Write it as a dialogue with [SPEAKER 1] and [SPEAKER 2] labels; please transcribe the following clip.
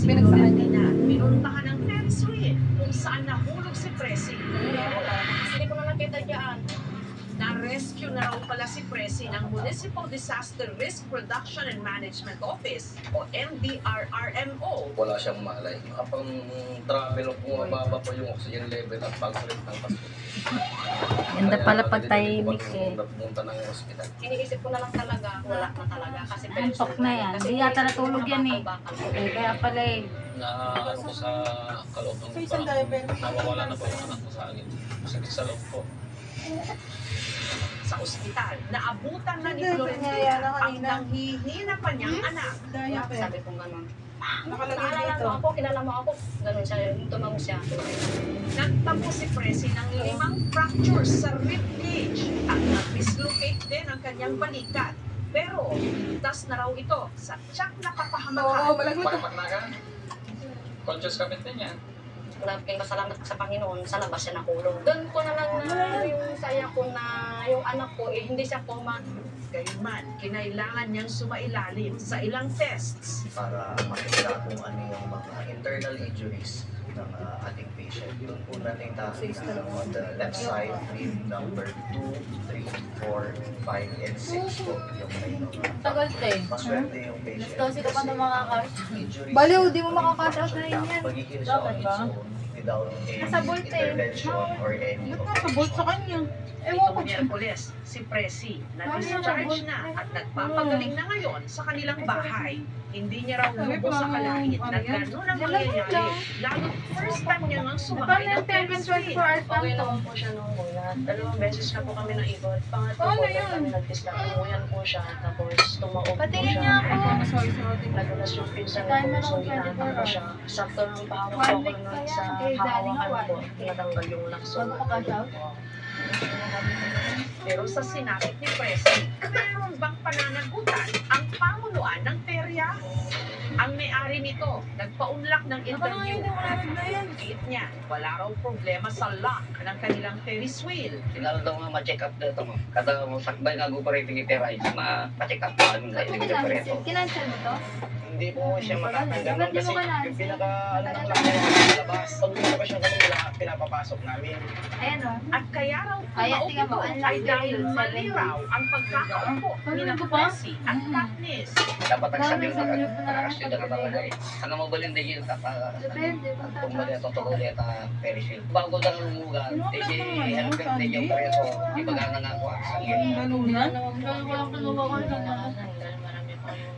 [SPEAKER 1] Si Florentina, pinuntahan ng Ferris wheel kung saan nahulog si Presi.
[SPEAKER 2] Hindi ko na nakita dyan.
[SPEAKER 1] Na-rescue na raw pala si Presi ng Municipal Disaster Risk Reduction and Management Office o MDRRMO.
[SPEAKER 3] Wala siyang malay. Kapag travel o bumababa po yung oxygen level at pagsalit ng paso.
[SPEAKER 4] Ganda pala pag tahimik eh.
[SPEAKER 3] Pumunta ng hospital.
[SPEAKER 2] Iniisip ko na lang talaga, wala na talaga. Kasi
[SPEAKER 4] Antok na yan. Hindi yata natulog yan eh. Kaya pala eh.
[SPEAKER 3] Na ano ko sa kaloob ng nawawala na po yung anak ko sa akin. Sakit sa loob ko.
[SPEAKER 1] Sa ospital, naabutan na ni Florentina ang nanghihina pa niyang anak.
[SPEAKER 2] Sabi ko gano'n.
[SPEAKER 5] Nakalagay
[SPEAKER 2] Naalala
[SPEAKER 5] dito.
[SPEAKER 2] mo ako, kilala mo ako. Gano'n siya, tumamo siya.
[SPEAKER 1] Nagtamo si Presi ng 5 fractures sa rib cage at nag-dislocate din ang kanyang balikat. Pero, tas na raw ito sa tiyak na
[SPEAKER 5] Oo,
[SPEAKER 1] kapahamakan.
[SPEAKER 5] malaglag.
[SPEAKER 3] Pagpanak na ka? Conscious kami din yan.
[SPEAKER 2] Maraming pasalamat sa Panginoon, sa labas siya nakulong. Doon ko na lang na yung saya ko na yung anak ko, eh, hindi siya coma.
[SPEAKER 1] Gayunman, kinailangan niyang sumailalim sa ilang tests.
[SPEAKER 6] Para makita kung ano yung mga internal injuries ng ating patient. Doon po natin nakikita on the left side, rib number 2, 3, 4, 5, and 6 po yung may
[SPEAKER 4] Tagal tayo.
[SPEAKER 6] maswerte yung patient.
[SPEAKER 4] Kasi ka pa na makakash.
[SPEAKER 6] Injuries
[SPEAKER 4] Baliw, di mo makakash out na rin yan.
[SPEAKER 6] magiging siya on
[SPEAKER 4] Dapat
[SPEAKER 6] its
[SPEAKER 4] ba?
[SPEAKER 6] own without any
[SPEAKER 4] Nasa bolt eh.
[SPEAKER 6] intervention or any
[SPEAKER 5] Nasa bolt sa kanya.
[SPEAKER 1] Ito mo niya pulis, si Presi, na-discharge na at nagpapagaling na ngayon sa kanilang bahay. Hindi niya raw lubos sa kalait na gano'n ang mangyayari. Lalo first time niya ngang sumakay ng Ferris wheel.
[SPEAKER 2] Okay naman po siya nung una. 2 beses na po kami naikot. Pangatlo po kami nag-discount. Umuyan po siya. Tapos tumaob po
[SPEAKER 4] Patingin
[SPEAKER 2] siya.
[SPEAKER 4] niya ako.
[SPEAKER 5] Sorry.
[SPEAKER 2] Nagulas yung pinsan ko.
[SPEAKER 4] Time na
[SPEAKER 2] So,
[SPEAKER 4] lang, 24
[SPEAKER 2] hinahanap ko siya. Sakto ng pahawak ko ako nun sa hawakan ko. Tinatanggal yung lakso.
[SPEAKER 4] Bago ka cash out?
[SPEAKER 1] Pero sa sinapit ni Presi, meron bang pananagutan ang pamunuan ng perya? Ang may-ari nito, nagpaunlak ng interview. Giit niya, wala raw problema sa lock ng kanilang Ferris wheel.
[SPEAKER 7] Sinalo daw nga ma-check up dito mo. Kada mo sakbay nga operating itiray, ma-check up pa kami nga
[SPEAKER 4] Ano
[SPEAKER 7] hindi
[SPEAKER 4] ka
[SPEAKER 7] operator.
[SPEAKER 4] Kinansel mo to?
[SPEAKER 7] Hindi po siya matatanggal
[SPEAKER 4] Ba't di
[SPEAKER 7] kasi
[SPEAKER 4] mo ka
[SPEAKER 7] yung pinaka ano ng lock niya sa labas. Pag lumabas yung ganun wala pinapapasok namin.
[SPEAKER 4] Ayan o.
[SPEAKER 1] At kaya raw
[SPEAKER 4] Kaya,
[SPEAKER 1] tumaob
[SPEAKER 4] tingnan mo,
[SPEAKER 1] ito
[SPEAKER 4] ang
[SPEAKER 1] ay
[SPEAKER 4] laki
[SPEAKER 1] dahil
[SPEAKER 4] yun,
[SPEAKER 1] mali
[SPEAKER 4] 7.
[SPEAKER 1] raw ang pagkakaupo ni na Presi at Katniss.
[SPEAKER 7] Dapat ang sabi
[SPEAKER 4] Bakit
[SPEAKER 7] mo
[SPEAKER 4] sabi mo pa na lang
[SPEAKER 7] nakakasyo na talaga eh. Hanggang mabalin din yun
[SPEAKER 4] Depende.
[SPEAKER 7] kung mali itong tuloy at Ferris wheel. Bago daw lumugan, kasi helping din yung preso. Di ba nga nga ako sa
[SPEAKER 5] Ganun yan.
[SPEAKER 4] Walang kinuha ko.
[SPEAKER 2] Marami pa yung